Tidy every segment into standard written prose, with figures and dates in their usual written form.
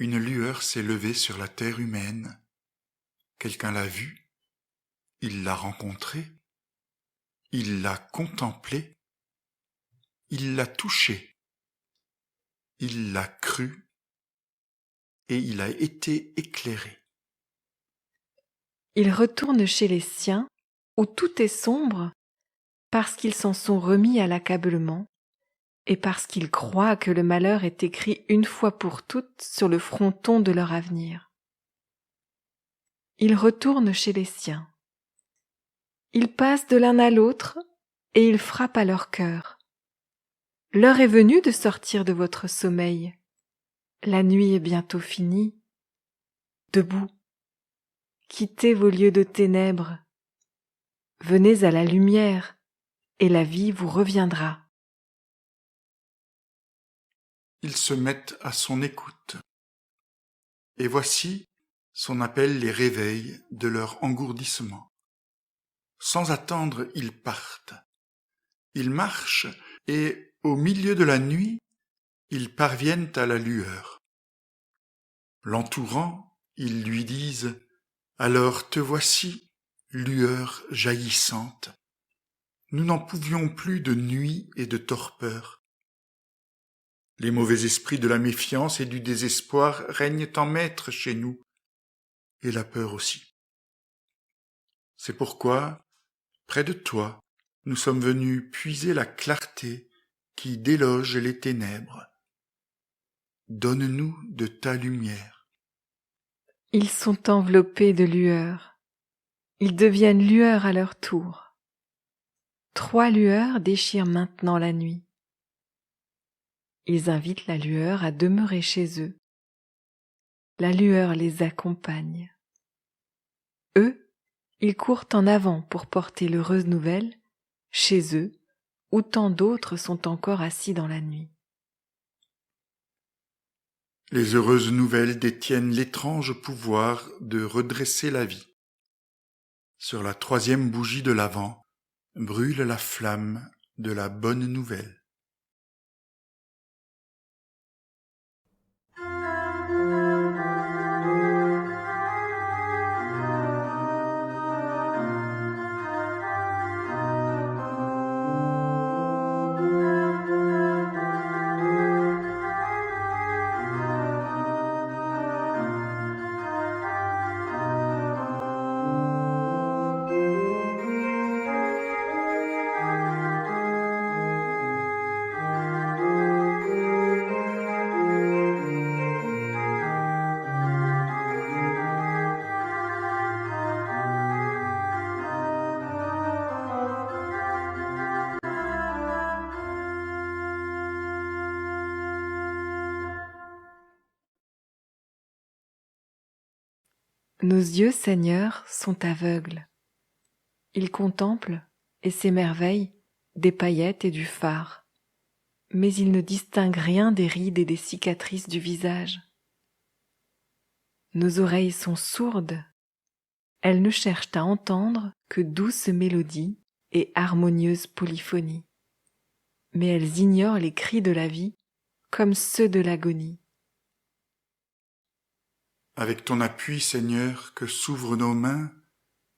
Une lueur s'est levée sur la terre humaine. Quelqu'un l'a vue, il l'a rencontrée, il l'a contemplée, il l'a touchée, il l'a crue et il a été éclairé. Il retourne chez les siens, où tout est sombre, parce qu'ils s'en sont remis à l'accablement, et parce qu'ils croient que le malheur est écrit une fois pour toutes sur le fronton de leur avenir. Il retourne chez les siens. Il passe de l'un à l'autre, et il frappe à leur cœur. L'heure est venue de sortir de votre sommeil. La nuit est bientôt finie. Debout, quittez vos lieux de ténèbres. Venez à la lumière, et la vie vous reviendra. Ils se mettent à son écoute. Et voici son appel les réveille de leur engourdissement. Sans attendre, ils partent. Ils marchent et, au milieu de la nuit, ils parviennent à la lueur. L'entourant, ils lui disent « Alors te voici, lueur jaillissante. Nous n'en pouvions plus de nuit et de torpeur. Les mauvais esprits de la méfiance et du désespoir règnent en maître chez nous, et la peur aussi. C'est pourquoi, près de toi, nous sommes venus puiser la clarté qui déloge les ténèbres. Donne-nous de ta lumière. » Ils sont enveloppés de lueur. Ils deviennent lueur à leur tour. 3 lueurs déchirent maintenant la nuit. Ils invitent la lueur à demeurer chez eux. La lueur les accompagne. Eux, ils courent en avant pour porter l'heureuse nouvelle, chez eux, où tant d'autres sont encore assis dans la nuit. Les heureuses nouvelles détiennent l'étrange pouvoir de redresser la vie. Sur la 3e bougie de l'Avent brûle la flamme de la bonne nouvelle. Nos yeux, Seigneur, sont aveugles. Ils contemplent et s'émerveillent des paillettes et du fard, mais ils ne distinguent rien des rides et des cicatrices du visage. Nos oreilles sont sourdes, elles ne cherchent à entendre que douces mélodies et harmonieuses polyphonies, mais elles ignorent les cris de la vie comme ceux de l'agonie. Avec ton appui, Seigneur, que s'ouvrent nos mains,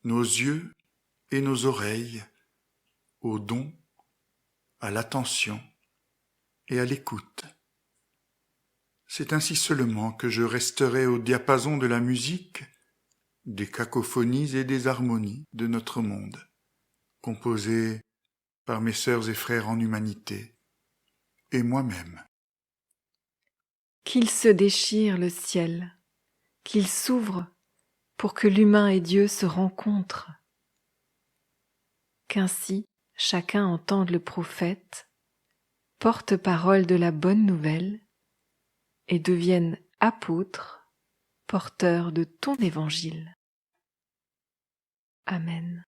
nos yeux et nos oreilles, au don, à l'attention et à l'écoute. C'est ainsi seulement que je resterai au diapason de la musique, des cacophonies et des harmonies de notre monde, composé par mes sœurs et frères en humanité, et moi-même. Qu'il se déchire le ciel, qu'il s'ouvre pour que l'humain et Dieu se rencontrent, qu'ainsi chacun entende le prophète, porte-parole de la bonne nouvelle, et devienne apôtre, porteur de ton évangile. Amen.